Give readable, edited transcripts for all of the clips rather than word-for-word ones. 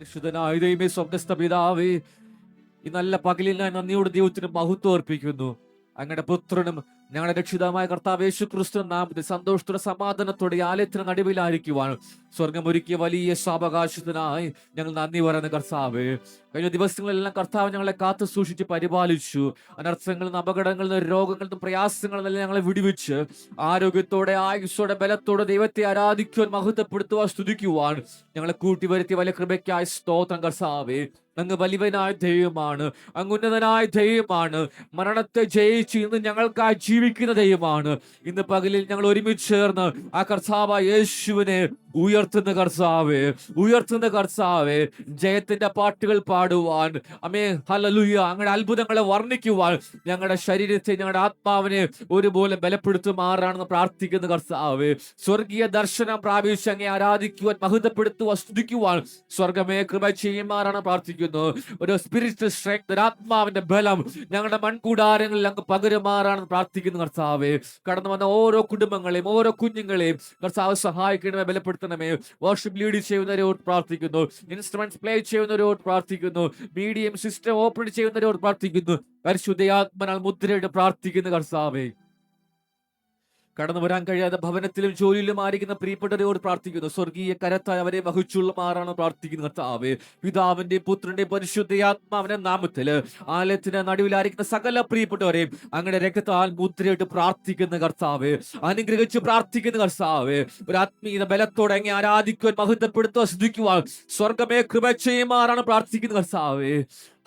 പരിശുദ്ധനായ ദൈവമേ, സ്വർഗ്ഗസ്ഥ പിതാവേ, ഈ നല്ല പകലിൽ ഞാൻ നന്ദിയോട് ദൈവത്തിന് മഹത്വം അർപ്പിക്കുന്നു. അങ്ങയുടെ പുത്രനും ഞങ്ങളുടെ രക്ഷിതാവായ കർത്താവ് യേശു ക്രിസ്തു നാമത്തിൽ സന്തോഷത്തോടെ സമാധാനത്തോടെ ഈ ആലയത്തിന് നടുവിലായിരിക്കുവാൻ സ്വർഗം ഒരുക്കിയ വലിയ സാവകാശത്തിനായി ഞങ്ങൾ നന്ദി പറയുന്ന കർത്താവ്. കഴിഞ്ഞ ദിവസങ്ങളെല്ലാം കർത്താവ് ഞങ്ങളെ കാത്തു സൂക്ഷിച്ച് പരിപാലിച്ചു. അനർത്ഥങ്ങളിൽ നിന്ന്, അപകടങ്ങളിൽ നിന്ന്, രോഗങ്ങളിൽ നിന്നും, പ്രയാസങ്ങളിൽ നിന്നെല്ലാം ഞങ്ങളെ വിടുവിച്ച് ആരോഗ്യത്തോടെ, ആയുസ്സോടെ, ബലത്തോടെ ദൈവത്തെ ആരാധിക്കുവാൻ, മഹത്വപ്പെടുത്തുവാൻ, സ്തുതിക്കുവാൻ ഞങ്ങളെ കൂട്ടിവരുത്തിയ വലിയ കൃപയ്ക്കായി സ്തോത്രം കർത്താവേ. അങ്ങ് വലിയവനായ ദൈവമാണ്, അങ്ങ് ഉന്നതനായ ദൈവമാണ്, മരണത്തെ ജയിച്ച് ഇന്ന് ഞങ്ങൾക്കായി ജീവിക്കുന്ന ദൈവമാണ്. ഇന്ന് പകലിൽ ഞങ്ങൾ ഒരുമിച്ച് ചേർന്ന് ആ കർത്താവായ യേശുവിനെ ഉയർത്തുന്ന കർത്താവേ, ഉയർത്തുന്ന കർത്താവേ, ജയത്തിന്റെ പാട്ടുകൾ പാടുവാൻ, അമേ ഹല്ലേലൂയ, അങ്ങയുടെ അത്ഭുതങ്ങളെ വർണ്ണിക്കുവാൻ ഞങ്ങളുടെ ശരീരത്തെ, ഞങ്ങളുടെ ആത്മാവിനെ ഒരുപോലെ ബലപ്പെടുത്തുമാറാണെന്ന് പ്രാർത്ഥിക്കുന്ന കർത്താവേ. സ്വർഗീയ ദർശനം പ്രാപിച്ച് അങ്ങേ ആരാധിക്കുവാൻ, മഹത്വപ്പെടുത്തുവാൻ, സ്തുതിക്കുവാൻ സ്വർഗമേ കൃപ ചെയ്യുമാറാണ് പ്രാർത്ഥിക്കുന്നു. ഒരു സ്പിരിച്വൽ സ്ട്രെങ്ത്, ഒരു ആത്മാവിന്റെ ബലം ഞങ്ങളുടെ മൺകൂടാരങ്ങളിൽ അങ്ങ് പകരുമാറാണെന്ന് പ്രാർത്ഥിക്കുന്നു കർത്താവേ. കടന്നു വന്ന ഓരോ കുടുംബങ്ങളെയും, ഓരോ കുഞ്ഞുങ്ങളെയും കർത്താവ് സഹായിക്കണമേ, ബലപ്പെടുത്തണമേ. വർഷിപ്പ് ലീഡ് ചെയ്യുന്നവരോട് പ്രാർത്ഥിക്കുന്നു, ഇൻസ്ട്രുമെന്റ്സ് പ്ലേ ചെയ്യുന്നവരോട് പ്രാർത്ഥിക്കുന്നു, മീഡിയം സിസ്റ്റം ഓപ്പൺ ചെയ്യുന്നവരോട് പ്രാർത്ഥിക്കുന്നു. പരിശുദ്ധയാത്മനാൽ മുദ്രയിട്ട് പ്രാർത്ഥിക്കുന്നു കർത്താവേ. കടന്നു വരാൻ കഴിയാതെ ഭവനത്തിലും ജോലിയിലും ആയിരിക്കുന്ന പ്രിയപ്പെട്ടവരോട് പ്രാർത്ഥിക്കുന്നു. സ്വർഗീയ കരത്തായി അവരെ വഹിച്ചുള്ളമാറാണ് പ്രാർത്ഥിക്കുന്നു കർത്താവേ. പിതാവിന്റെയും പുത്രന്റെയും പരിശുദ്ധയാത്മാവിന്റെ നാമത്തില് ആലയത്തിന് നടുവിലായിരിക്കുന്ന സകല പ്രിയപ്പെട്ടവരെയും അങ്ങയുടെ രക്തത്താൽ മുദ്രയിട്ട് പ്രാർത്ഥിക്കുന്ന കർത്താവേ, അനുഗ്രഹിച്ച് പ്രാർത്ഥിക്കുന്ന കർത്താവേ. ഒരു ആത്മീയ ബലത്തോടെ അങ്ങ് ആരാധിക്കുവാൻ, മഹത്വപ്പെടുത്തുവാൻ, സ്തുതിക്കുവാൻ സ്വർഗമേ കൃപ ചെയ്യുമാറാണ് പ്രാർത്ഥിക്കുന്ന കർത്താവേ.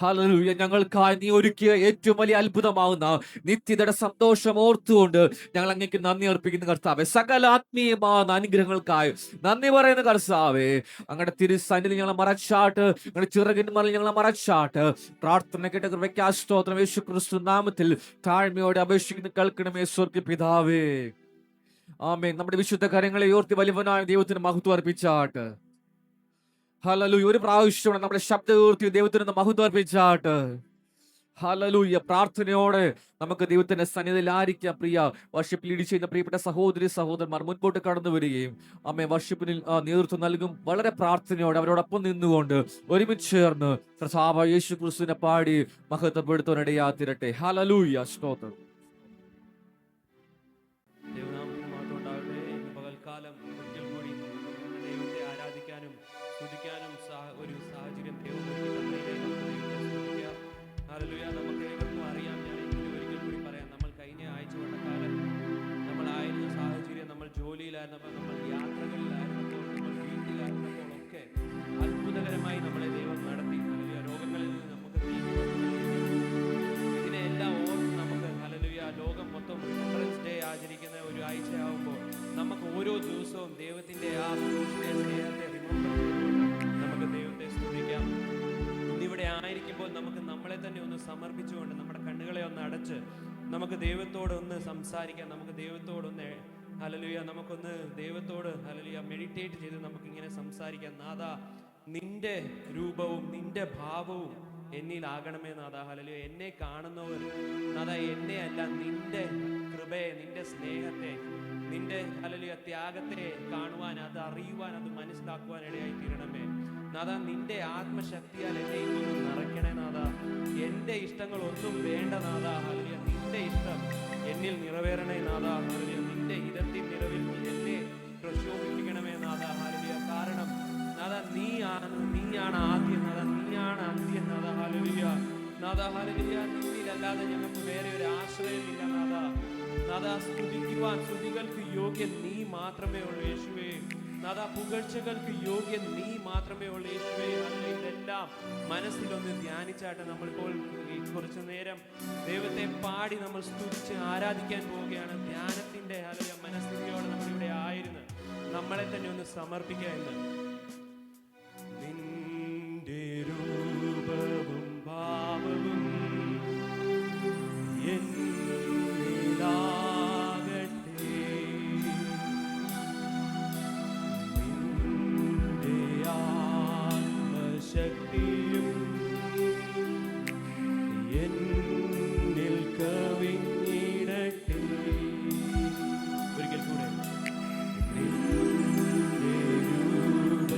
ഹല്ലേലൂയ. ഞങ്ങൾക്കായി നീ ഒരുക്കിയ ഏറ്റവും വലിയ അത്ഭുതമാവുന്ന നിത്യതയുടെ സന്തോഷം ഓർത്തുകൊണ്ട് ഞങ്ങൾ അങ്ങേക്ക് നന്ദി അർപ്പിക്കുന്ന കർത്താവേ. സകല ആത്മീയമാകുന്ന അനുഗ്രഹങ്ങൾക്കായി നന്ദി പറയുന്ന കർത്താവേ. അങ്ങയുടെ തിരുസന്നിധിയിൽ ഞങ്ങളെ മറച്ചാട്ട്, അങ്ങയുടെ ചിറകിന്മേൽ ഞങ്ങളെ മറച്ചാട്ട്. പ്രാർത്ഥന കേട്ട കൃപയ്ക്ക് സ്തോത്രം. യേശു ക്രിസ്തു നാമത്തിൽ താഴ്മയോടെ അപേക്ഷിക്കുന്ന കേൾക്കണമേ സ്വർഗ്ഗ പിതാവേ. ആമേൻ. നമ്മുടെ വിശുദ്ധ കരങ്ങളെ ഉയർത്തി വലിയവനായ ദൈവത്തിന് മഹത്വം അർപ്പിച്ചാട്ട്. ഹല്ലേലൂയ. ഒരു പ്രാവശ്യം നമ്മുടെ ശബ്ദം ഉയർത്തി ദൈവത്തിന് മഹത്വം അർപ്പിച്ചാട്ട്. ഹല്ലേലൂയ. പ്രാർത്ഥനയോടെ നമുക്ക് ദൈവത്തിന്റെ സന്നിധിയിൽ ആയിരിക്കാം. പ്രിയ വർഷിപ്പ് ലീഡ് ചെയ്യുന്ന പ്രിയപ്പെട്ട സഹോദരി സഹോദരന്മാർ മുൻപോട്ട് കടന്നു വരികയും അമ്മേ വർഷിപ്പിന് നേതൃത്വം നൽകും. വളരെ പ്രാർത്ഥനയോടെ അവരോടൊപ്പം നിന്നുകൊണ്ട് ഒരുമിച്ച് ചേർന്ന് കർത്താവായ യേശു ക്രിസ്തുവിനെ പാടി മഹത്വപ്പെടുത്തുവാനിടയാ തീരട്ടെ. ഹല്ലേലൂയ. സ്തോത്രം. ദൈവനാമത്തിന് മാത്രം ഉണ്ടാകട്ടെ. ഇന്ന് പകൽക്കാലം ഒരിക്കൽ കൂടി ദൈവത്തെ ആരാധിക്കാനും സ്തുതിക്കാനും ഒരു സാഹചര്യം ദൈവം സ്തുതിക്കാം. ഹല്ലേലൂയ. നമുക്ക് ഏവർക്കും അറിയാം, ഞാൻ ഒരിക്കൽ കൂടി പറയാം, നമ്മൾ കഴിഞ്ഞ ആഴ്ച കാലം നമ്മളായിരുന്ന സാഹചര്യം, നമ്മൾ ജോലിയിലായിരുന്നപ്പോൾ, നമ്മൾ യാത്രകളിലായിരുന്നപ്പോൾ, നമ്മൾ വീട്ടിലായിരുന്നപ്പോൾ ഒക്കെ അത്ഭുതകരമായി നമ്മളെ ദൈവം നടത്തി. ഹല്ലേലൂയ. രോഗങ്ങളിൽ നിന്ന് നമുക്ക് ഇതിനെല്ലാം ഓർത്ത് നമുക്ക് ഹല്ലേലൂയ ലോകം മൊത്തം റിമംബറൻസ് ഡേ ആചരിക്കുന്ന ഒരു ആഴ്ചയാവുമ്പോൾ നമുക്ക് ഓരോ ദിവസവും ദൈവത്തിൻ്റെ ആ സ്നേഹത്തെ റിമംബർ ചെയ്തുകൊണ്ട് നമുക്ക് ദൈവത്തെ സ്തുതിക്കാം. ഇന്നിവിടെ ആയിരിക്കുമ്പോൾ നമുക്ക് നമ്മളെ തന്നെ ഒന്ന് സമർപ്പിച്ചുകൊണ്ട് നമ്മുടെ കണ്ണുകളെ ഒന്ന് അടച്ച് നമുക്ക് ദൈവത്തോട് ഒന്ന് സംസാരിക്കാം. നമുക്ക് ദൈവത്തോടൊന്ന് ഹല്ലേലൂയ, നമുക്കൊന്ന് ദൈവത്തോട് ഹല്ലേലൂയ മെഡിറ്റേറ്റ് ചെയ്ത് നമുക്കിങ്ങനെ സംസാരിക്കാം. നാഥാ, നിന്റെ രൂപവും നിന്റെ ഭാവവും എന്നിലാകണമേ നാഥാ. ഹല്ലേലൂയ. എന്നെ കാണുന്നവർ നാഥാ എന്നെ അല്ല, നിന്റെ കൃപയെ, നിന്റെ സ്നേഹത്തെ, നിന്റെ ഹല്ലേലൂയ ത്യാഗത്തെ കാണുവാൻ, അത് അറിയുവാൻ, അത് മനസ്സിലാക്കുവാൻ ഇടയായി തീരണമേ നാഥാ. നിന്റെ ആത്മശക്തിയാൽ എന്നെ ഇതൊന്നും നിറയ്ക്കണേ നാഥാ. എൻ്റെ ഇഷ്ടങ്ങളൊന്നും വേണ്ട നാഥാ. ഹല്ലേലൂയ. നിന്റെ ഇഷ്ടം എന്നിൽ നിറവേറണേ നാഥാ. ഹല്ലേലൂയ. നിന്റെ ഇരത്തിൻ നിറവിൽ എന്നെ പ്രശോഭിപ്പിക്കണമേ നാഥാ. ഹല്ലേലൂയ. കാരണം നാഥാ നീയാണ് ആദ്യം നാഥാ, നീയാണ് അന്ത്യം നാഥാ. ഹല്ലേലൂയ. നാഥാ ഹല്ലേലൂയ. നിന്നിലല്ലാതെ ഞങ്ങൾക്ക് വേറെ ഒരു ആശ്രയമില്ല നാഥാ. നാഥാ, സ്തുതിക്കുവാൻ സ്തുതികൾക്ക് യോഗ്യൻ നീ മാത്രമേ ഉള്ളൂ യേശുവേ നാഥാ. പുകഴ്ചകൾക്ക് യോഗ്യൻ നീ മാത്രമേ ഉള്ളൂ യേശുവേ. ഇതെല്ലാം മനസ്സിലൊന്ന് ധ്യാനിച്ചാട്ട് നമ്മളിപ്പോൾ കുറച്ചു നേരം ദൈവത്തെ പാടി നമ്മൾ സ്തുതിച്ച് ആരാധിക്കാൻ പോവുകയാണ്. ധ്യാനത്തിന്റെ ഹല്ലേലൂയ മനസ്ഥിതിയോടെ നമ്മളിവിടെ ആയിരുന്നു നമ്മളെ തന്നെ ഒന്ന് സമർപ്പിക്കുക എന്ന്. നിന്റെ രൂപവും ഭാവവും ശക്തിയും എന്നിൽ കവിഞ്ഞിടട്ടെ. ഒരിക്കൽ കൂടെ നിന്റെ രൂപവും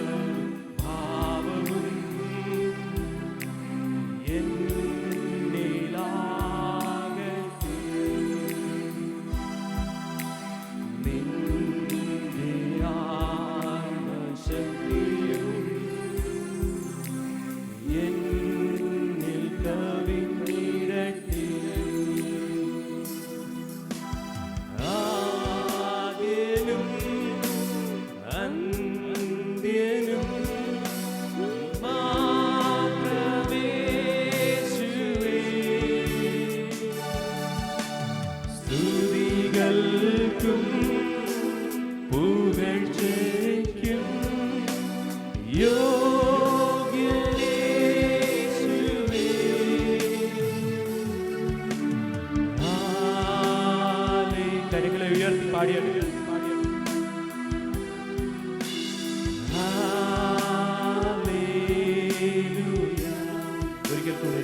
ഒരിക്കൽ കൂടെ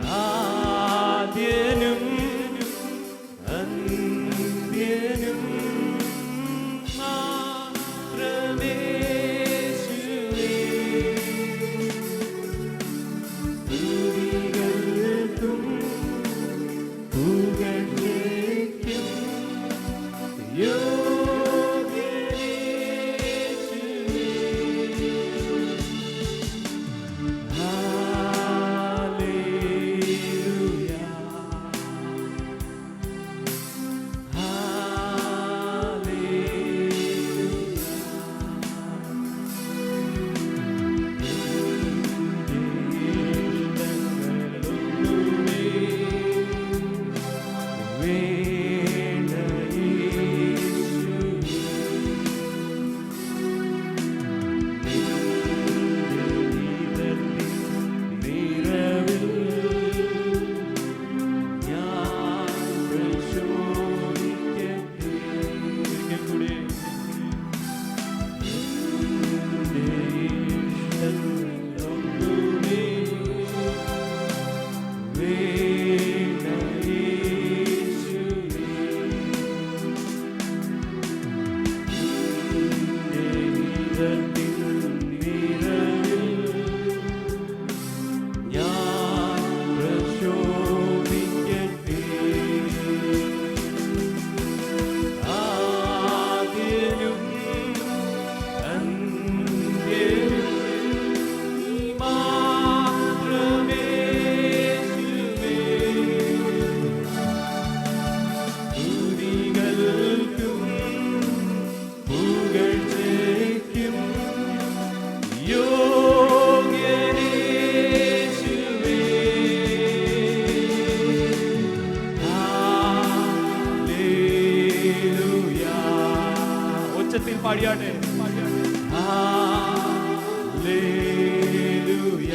ആദ്യനും അന്ത്യനും മാത്രമേ സ്തുതികൾക്കും പുകഴ്ചയ്ക്കും ഉച്ചത്തിൽ പാടിയാട്ടെ. ഹല്ലേലൂയ.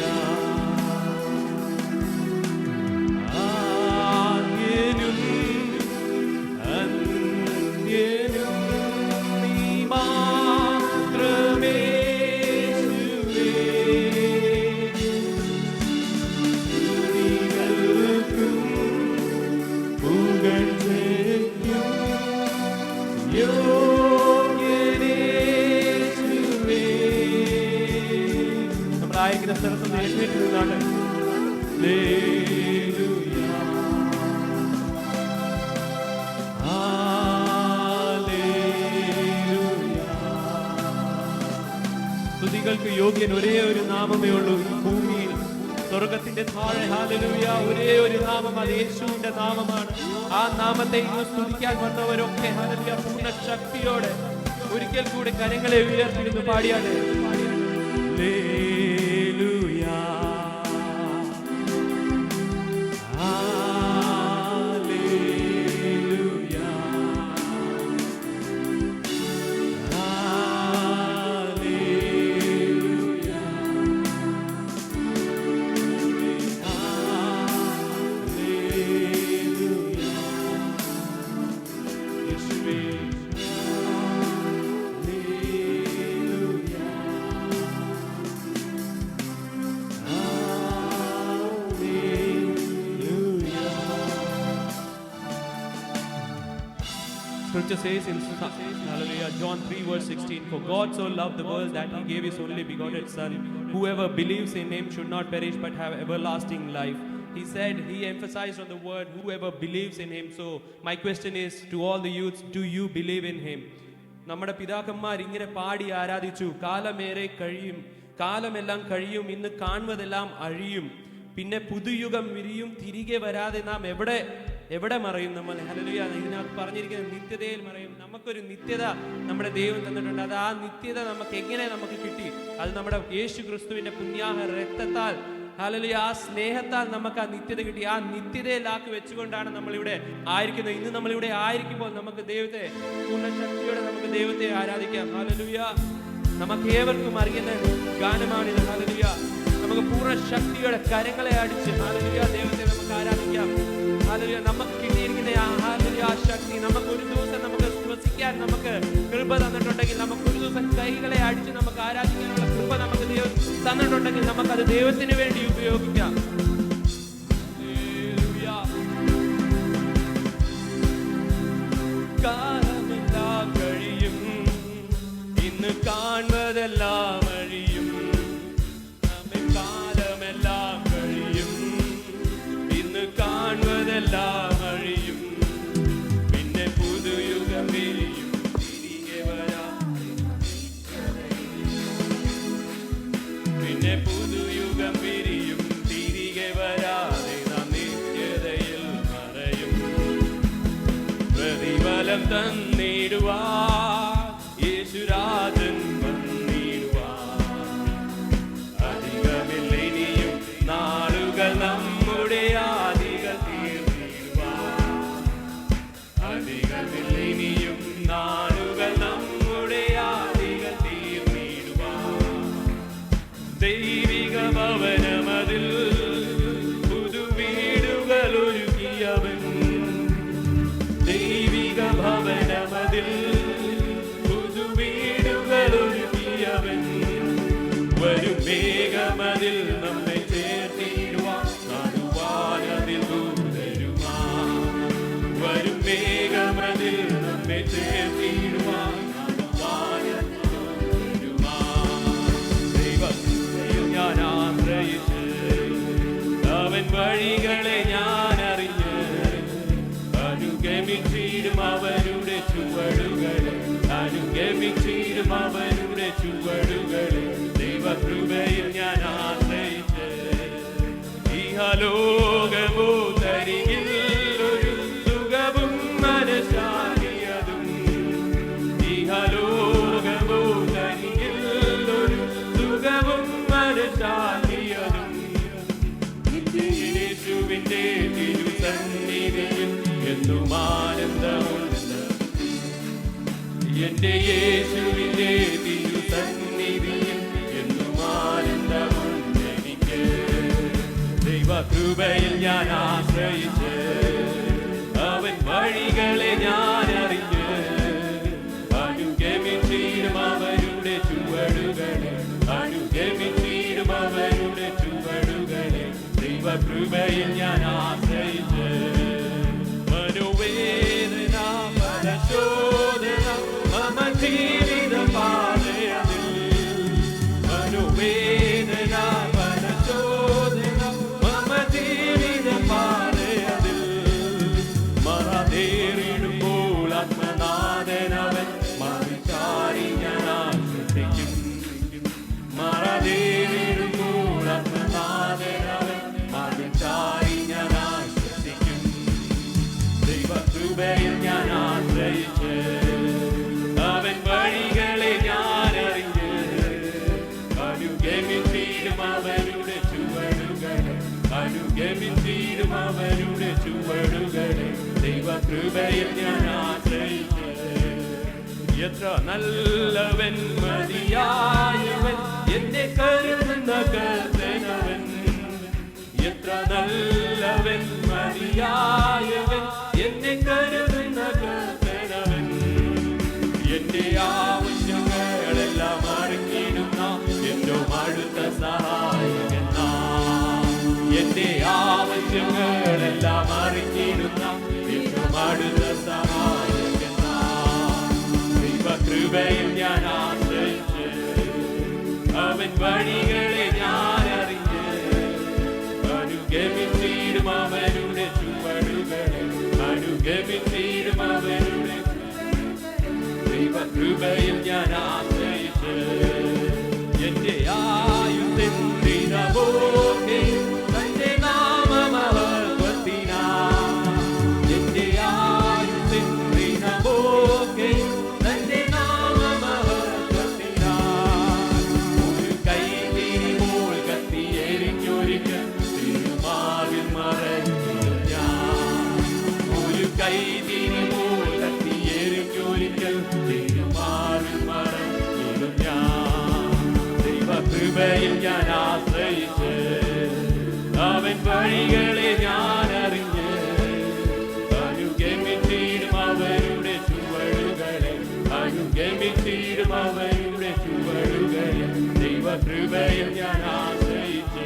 ആദ്യനും അന്ത്യനും നീ മാത്രമേ യേശുവേ. സ്തുതികൾക്കും പുകഴ്ചയ്ക്കും ആയിരിക്കുന്ന സ്ഥലത്ത് എഴുന്നേറ്റ് നിന്നാണ് സ്തുതികൾക്ക് യോഗ്യൻ ഒരേ ഒരു നാമമേ ഉള്ളൂ ഈ ഭൂമിയിൽ, സ്വർഗത്തിന്റെ താഴെ. ഹല്ലേലൂയ. ഒരേ ഒരു നാമം, അത് യേശുവിന്റെ നാമമാണ്. ആ നാമത്തെ ഇന്ന് സ്തുതിക്കാൻ വന്നവരൊക്കെ ഹല്ലേലൂയ പൂർണ്ണ ശക്തിയോടെ ഒരിക്കൽ കൂടി കരങ്ങളെ ഉയർത്തിരുന്ന് പാടിയാട്ടെ. Scripture says in Hallelujah, John 3 verse 16, "For God so loved the world that he gave his only begotten Son. Whoever believes in him should not perish but have everlasting life." He said, he emphasized on the word, whoever believes in him. So my question is to all the youths, do you believe in him? നമ്മുടെ പിതാക്കന്മാർ ഇങ്ങനെ പാടി ആരാധിച്ചു, കാലമേറെ കഴിയും, കാലമെല്ലാം കഴിയും, ഇന്ന് കാണുന്നതെല്ലാം അഴിയും, പിന്നെ പുതുയുഗം വിരിയും, തിരികെ വരാതെ നാം എവിടെ മറയും നമ്മൾ. ഹല്ലേലൂയ. ഇതിനകത്ത് പറഞ്ഞിരിക്കുന്നത് നിത്യതയിൽ മറയും. നമുക്കൊരു നിത്യത നമ്മുടെ ദൈവം തന്നിട്ടുണ്ട്. അത് ആ നിത്യത നമുക്ക് എങ്ങനെ കിട്ടി? അത് നമ്മുടെ യേശു ക്രിസ്തുവിന്റെ പുണ്യാഹ രക്തത്താൽ, ഹല്ലേലൂയ, ആ സ്നേഹത്താൽ നമുക്ക് ആ നിത്യത കിട്ടി. ആ നിത്യതയിലാക്കി വെച്ചുകൊണ്ടാണ് നമ്മളിവിടെ ആയിരിക്കുന്നത്. ഇന്ന് നമ്മളിവിടെ ആയിരിക്കുമ്പോൾ നമുക്ക് ദൈവത്തെ പൂർണ്ണ ശക്തിയോടെ നമുക്ക് ദൈവത്തെ ആരാധിക്കാം. ഹല്ലേലൂയ. നമുക്ക് ഏവർക്കും അറിയുന്ന ഗാനമാണിത്. ഹല്ലേലൂയ. നമുക്ക് പൂർണ്ണ ശക്തിയോടെ കരങ്ങളെ അടിച്ച് ഹല്ലേലൂയ ദൈവത്തെ നമുക്ക് ആരാധിക്കാം. ഹല്ലേലൂയ. നമുക്ക് കിട്ടിയിരിക്കുന്ന ഹല്ലേലൂയ ആ ശക്തി നമുക്ക് ഒരു ദിവസം നമുക്ക് ശ്വസിക്കാൻ നമുക്ക് കൃപ തന്നിട്ടുണ്ടെങ്കിൽ, നമുക്ക് ഒരു ദിവസം കൈകളെ അടിച്ച് നമുക്ക് ആരാധിക്കാനുള്ള കൃപ നമുക്ക് ദൈവം തന്നിട്ടുണ്ടെങ്കിൽ നമുക്കത് ദൈവത്തിന് വേണ്ടി ഉപയോഗിക്കാം. കാലമെല്ലാം കഴിയും, ഇന്ന് കാണുന്നതെല്ലാം അഴിയും. കാലമെല്ലാം കഴിയും, ഇന്ന് കാണുന്നതെല്ലാം അഴിയും. പിന്നെ പുതുയുഗം വിരിയും, തിരികെ വരാം. പിന്നെ പുതുയുഗം വിരിയും, തിരികെ വരാതെ നാം നിത്യതയിൽ മറയും. പ്രതിഫലം തന്നിടുവാൻ യേശുരാജൻ വന്നിടുവാൻ. അധികമില്ല ഇനിയും നാളുകൾ നമ്മുടെ ആദികൾ തീർന്നിടുവാൻ. അധികമില്ല ഇനിയും നാളുകൾ നമ്മുടെ ആദികൾ തീർന്നിടുവാൻ. ദൈവിക ഭവനമതിൽ പുതുവീടുകൾ ഒരുക്കിയവൻ. ദൈവിക ഭവനമതിൽ പുതുവീടുകൾ ഒരുക്കിയവൻ. വരും മേഘമതിൽ നമ്മെ ചേർത്തിടുവാൻ, കാണുവാനതിൽ ദൂതരുമാൻ. വരും മേഘമതിൽ നമ്മെ ചേർത്തിടുവാൻ, കാണുവാനതിൽ ദൂതരുമാൻ. ദൈവത്തിൽ ഞാൻ ആശ്രയിച്ച് അവൻ വഴികളെ ഞാൻ അറിഞ്ഞ് അനുഗമിച്ചിടും അവരുടെ ചുവടുകളെ. അനുഗമിച്ചിടും അവരുടെ ചുവടുകളെ. ദൈവകൃപയിൽ ഞാൻ ആശ്രയിച്ച് ഇഹലോകമോ തരികിൽ ഒരു സുഖവും മനഃശാന്തിയതും. ഇഹലോകമോ തരികിൽ ഒരു സുഖവും മനഃശാന്തിയതും. യേശുവിന്റെ തിരുസന്നിധിയിൽ എന്നും ആനന്ദമുണ്ട്. എന്റെ യേശുവിന്റെ തിരുസന്നിധിയിൽ എന്നും ആനന്ദമുണ്ട് എനിക്ക്. ദൈവകൃപയിൽ ഞാൻ ആശ്രയിച്ച് അവൻ വഴികളെ ഞാൻ അറിഞ്ഞ് അനുഗമിച്ചിടും അവരുടെ ചുവടുകളെ. അനുഗമിച്ചിടും അവരുടെ ചുവടുകളെ. ദൈവകൃപയിൽ ഞാൻ ആശ്രയിച്ച് മനോവേദന പരശോധന മമ ജീവിത പാതയതിൽ. മനോവേദന പരശോധന മമ ജീവിത പാതയതിൽ. മറതേറിടുമ്പോൾ ആത്മനാഥനവൻ മറിച്ചാരി ഞാൻ ആശ്വസിക്കും. മറതേറിടുമ്പോൾ ആത്മനാഥനവൻ മറിച്ചാരി ഞാൻ ആശ്വസിക്കും. ദൈവകൃപയിൽ ഞാൻ ആശ്രയിച്ച് അവൻ വഴികളെ ഞാൻ അറിഞ്ഞ് അനുഗമിച്ചിടും അവരുടെ ചുവടുകളെ. അനുഗമിച്ചിടും അവരുടെ ചുവടുകളെ. ദൈവകൃപയിൽ ഞാൻ ആശ്രയിച്ച് എത്ര നല്ലവൻ മതിയായവൻ എന്നെ കരുതുന്ന കർത്തനവൻ. എത്ര നല്ലവൻ മതിയായവൻ എന്നെ കരുതുന്ന കർത്തനവൻ. എന്റെ ആവശ്യങ്ങളെല്ലാം അറിഞ്ഞിടുന്ന ഏറ്റവും അടുത്ത സഹായകൻ. എന്റെ ആവശ്യങ്ങളെല്ലാം അറിഞ്ഞിടുന്ന ഏറ്റവും അടുത്ത സഹായകൻ. ദൈവകൃപയിൽ ഞാൻ ആശ്രയിച്ച് അവൻ വഴികളെ ഞാൻ അറിഞ്ഞ് അനുഗമിച്ചിടും അവരുടെ ചുവടുകളെ. അനുഗമിച്ചിടും അവരുടെ. ദൈവകൃപയിൽ ഞാൻ ആശ്രയിച്ച് എന്റെ ആയുധൻ ദിനമൊക്കെ തന്റെ നാമമഹത്വത്തിനാ. എന്റെ ആയുധൻ ദിനമൊക്കെ തന്റെ നാമമഹത്വത്തിനാ. ഒരു കൈതിരിപ്പോൾ കത്തിയെരിഞ്ഞൊരിക്കൽ തിരുമാവിൽ മറഞ്ഞു ഞാൻ. ഒരു കൈതിരിപ്പോൾ കത്തിയെരിഞ്ഞൊരിക്കൽ തിരുമാവിൽ മറഞ്ഞു ദൈവകൃപയിൽ ഞാൻ ആശ്രയിച്ച്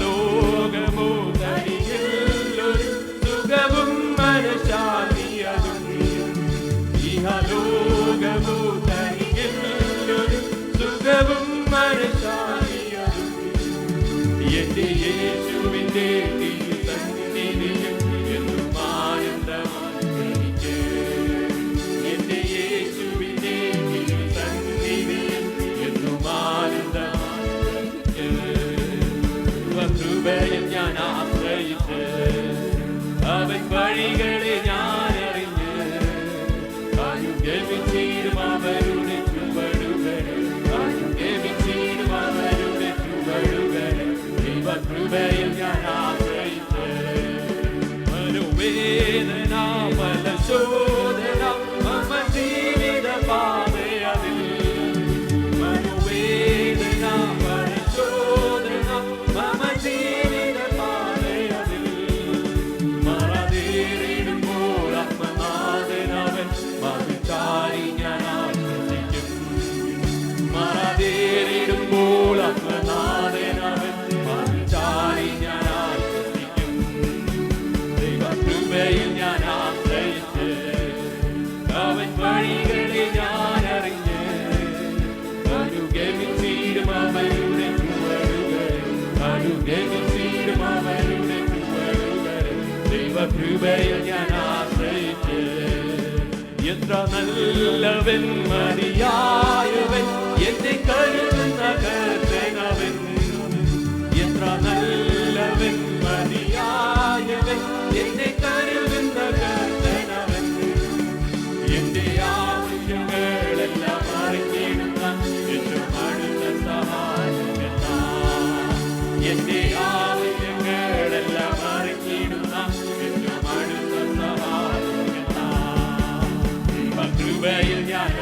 ലോകമോ തനിക്കൊരു സുഖവും മനഃശാന്തിയതും ലോകമോ തനിക്കൊരു സുഖവും മനഃശാന്തിയതും എന്റെ യേശുവിന്റെ തിരുസന്നിധിയിൽ എന്നും ആനന്ദമാണ് എനിക്ക്. എന്റെ യേശുവിന്റെ തിരുസന്നിധിയിൽ എന്നും ആനന്ദമാണ് എനിക്ക്. കൃപയിൽ ഞാൻ ആശ്രയിച്ച് അവൻ വഴികളെ ഞാൻ അറിഞ്ഞ് അനുഗമിച്ചിടും അവരുടെ ചുവടുകളെ അനുഗമിച്ചിടും അവരുടെ ചുവടുകളെ ദൈവകൃപയിൽ ഞാൻ ആശ്രയിച്ച് മനോവേദന ഫലശോധന മമ ജീവിത പാതയതിൽ മനോവേദന ഫലശോധന മമ ജീവിത പാതയതിൽ മറതേറിടുമ്പോൾ ആത്മനാഥനവൻ മധുചാരി ഞാൻ ആശ്വസിക്കും. മറതേറിടുമ്പോൾ ആത്മനാഥനവൻ മധുചാരി ഞാൻ ആശ്വസിക്കും. ദൈവകൃപയിൽ ഞാൻ ആശ്രയിച്ച് അവൻ വഴികളെ ഞാൻ അറിഞ്ഞ് അനുഗമിച്ചിടും അവരുടെ ചുവടുകളെ അനുഗമിച്ചിടും അവരുടെ ചുവടുകളെ ദൈവകൃപയിൽ ഞാൻ ആശ്രയിച്ച് എത്ര നല്ലവൻ മതിയായവൻ എന്നെ കരുതുന്ന കർത്തനവൻ എത്ര നല്ലവൻ മതിയായവൻ എന്നെ കരുതുന്ന കർത്തനവൻ എന്റെ ആവശ്യങ്ങളെല്ലാം അറിഞ്ഞിടുന്ന ഏറ്റവും അടുത്ത സഹായമെന്ന എന്റെ ആവശ്യങ്ങളെല്ലാം അറിഞ്ഞിടുന്ന ഏറ്റവും അടുത്ത സഹായമെന്ന ദൈവകൃപയിൽ ഞാൻ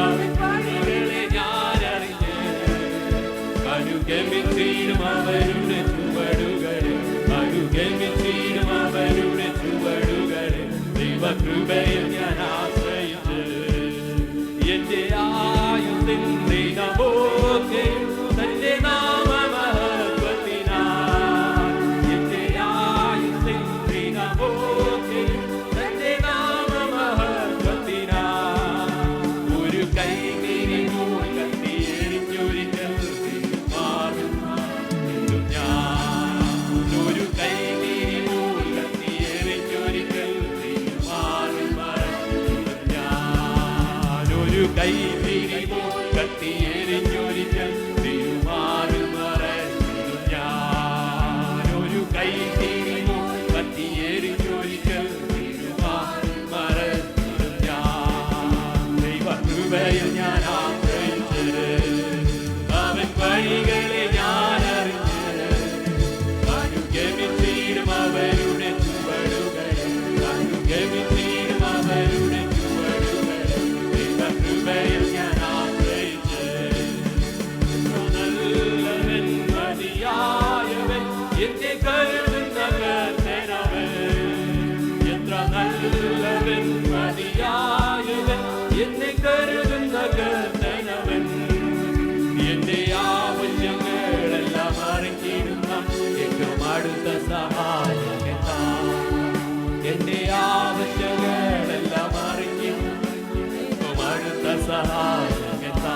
അവൻ വഴികളെ ഞാൻ അറിഞ്ഞ് അനുഗമിച്ചിടും അവരുടെ ചുവടുകളെ അനുഗമിച്ചിടും അവരുടെ ചുവടുകളെ ദൈവകൃപയിൽ ഞാൻ ആശ്രയിച്ച് എന്റെ ആയുസ്സിന്റെ നമോക്കെ തന്റെ നാമമഹത്വത്തിനാൽ എന്റെ ആയുസ്സിന്റെ നമോക്കെ തന്റെ നാമമഹത്വത്തിനാൽ ഒരു കൈകിരി പോയി കത്തി എരിഞ്ഞൊരിക്കൽ മാറും ഞാൻ ഒരു കൈകിരി പോയി കത്തി എരിഞ്ഞൊരിക്കൽ മാറും ഞാൻ ഒരു കൈകിരി പോയി കത്തി എരിഞ്ഞൊരിക്കൽ തിരുമാറും ഞാൻ ഒരു കൈകിരി പോയി കത്തി എരിഞ്ഞൊരിക്കൽ തിരുമാറും ഞാൻ ദൈവകൃപയിൽ ഞാൻ ആശ്രയിച്ച് അവൻ വഴികളെ ഞാൻ അറിഞ്ഞ് അനുഗമിച്ചിടും അവരുടെ ചുവടുകളെ അനുഗമിച്ചിടും അവരുടെ ചുവടുകളെ ദൈവകൃപയിൽ ഞാൻ ആശ്രയിച്ച് നല്ലവൻ മതിയായവൻ എന്നെ കരുതുന്ന കർത്തനവൻ എത്ര നല്ലവൻ മതിയായവൻ എന്നെ കരുതുന്ന കർത്തനവൻ എന്റെ ആവശ്യങ്ങളെല്ലാം അറിഞ്ഞിടുന്ന ഏറ്റവും അടുത്ത സഹായമെന്ന എന്റെ ആവശ്യങ്ങളെല്ലാം അറിഞ്ഞിടുന്ന ഏറ്റവും അടുത്ത സഹായമെന്ന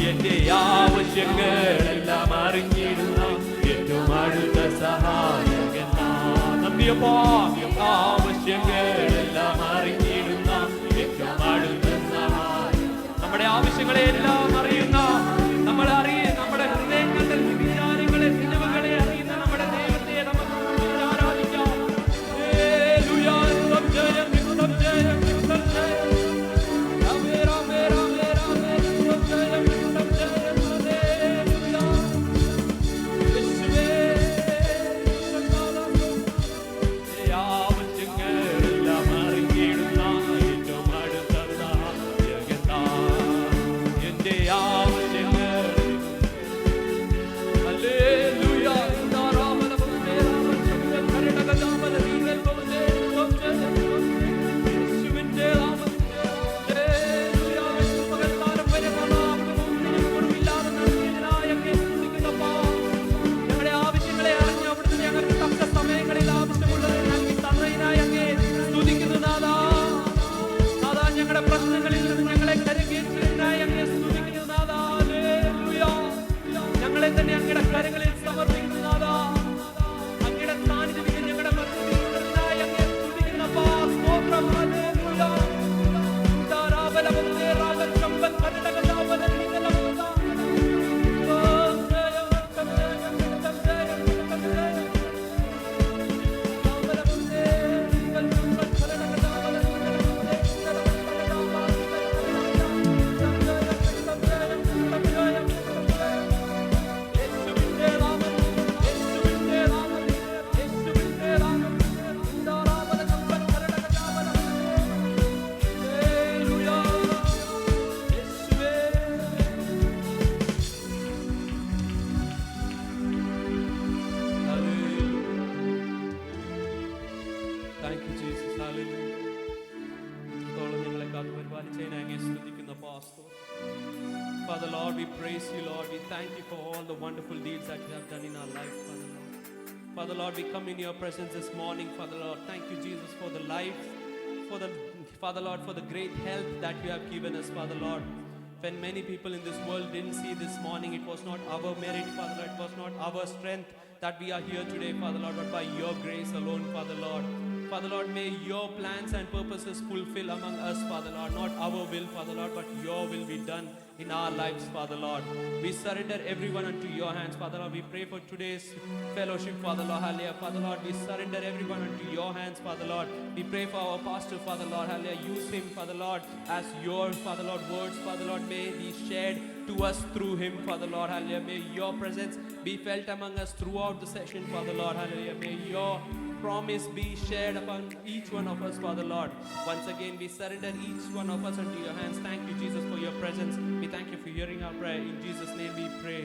എന്റെ ആവശ്യങ്ങളെല്ലാം അറിഞ്ഞിടുന്ന ഏറ്റവും അടുത്ത സഹായമെന്ന നന്ദിയപ്പാ ആവശ്യങ്ങളെല്ലാം അറിഞ്ഞിടുന്ന ഏറ്റവും അടുത്ത സഹായം നമ്മുടെ ആവശ്യങ്ങളെ എല്ലാം അറിയുന്ന നമ്മുടെ ഹൃദയങ്ങളുടെ വിചാരങ്ങളെ ചിന്തകളെ അറിയുന്ന നമ്മുടെ ദൈവത്തെ നമുക്ക് ആരാധിക്കാം. ഹല്ലേലൂയ, ജയം ജയം ജയം ജയം രാമേ രാമേ രാമേ രാമേ ജയം ജയം ജയം ഹല്ലേലൂയ യേശുവേ ആവശ്യങ്ങളെല്ലാം അറിഞ്ഞിടുന്ന ഏറ്റവും അടുത്ത സഹായകൻ Thank you, Jesus. Hallelujah. ഇത്രത്തോളം ഞങ്ങളെ കാത്തു പരിപാലിച്ചതിനെ അങ്ങേ സ്തുതിക്കുന്ന pastor. Father Lord, we praise you, Lord. We thank you for all the wonderful deeds that you have done in our life, Father Lord. Father Lord, we come in your presence this morning, Father Lord. Thank you, Jesus, for the life, Father Lord, for the great health that you have given us, Father Lord. When many people in this world didn't see this morning, it was not our merit, Father Lord. It was not our strength that we are here today, Father Lord, but by your grace alone, Father Lord. Father Lord, may your plans and purposes fulfill among us, Father Lord. Not our will, Father Lord, but your will be done in our lives, Father Lord. We surrender everyone unto your hands, Father Lord. We pray for today's fellowship, Father Lord. Hallelujah. Father Lord, we surrender everyone unto your hands, Father Lord. We pray for our pastor, Father Lord. Hallelujah. Use him, Father Lord, as your, Father Lord, words, Father Lord, may be shared to us through him, Father Lord. Hallelujah. May your presence be felt among us throughout the session, Father Lord. Hallelujah. May your promise be shared upon each one of us, Father Lord. Once again, we surrender each one of us unto your hands. Thank you, Jesus, for your presence. We thank you for hearing our prayer. In Jesus' name we pray.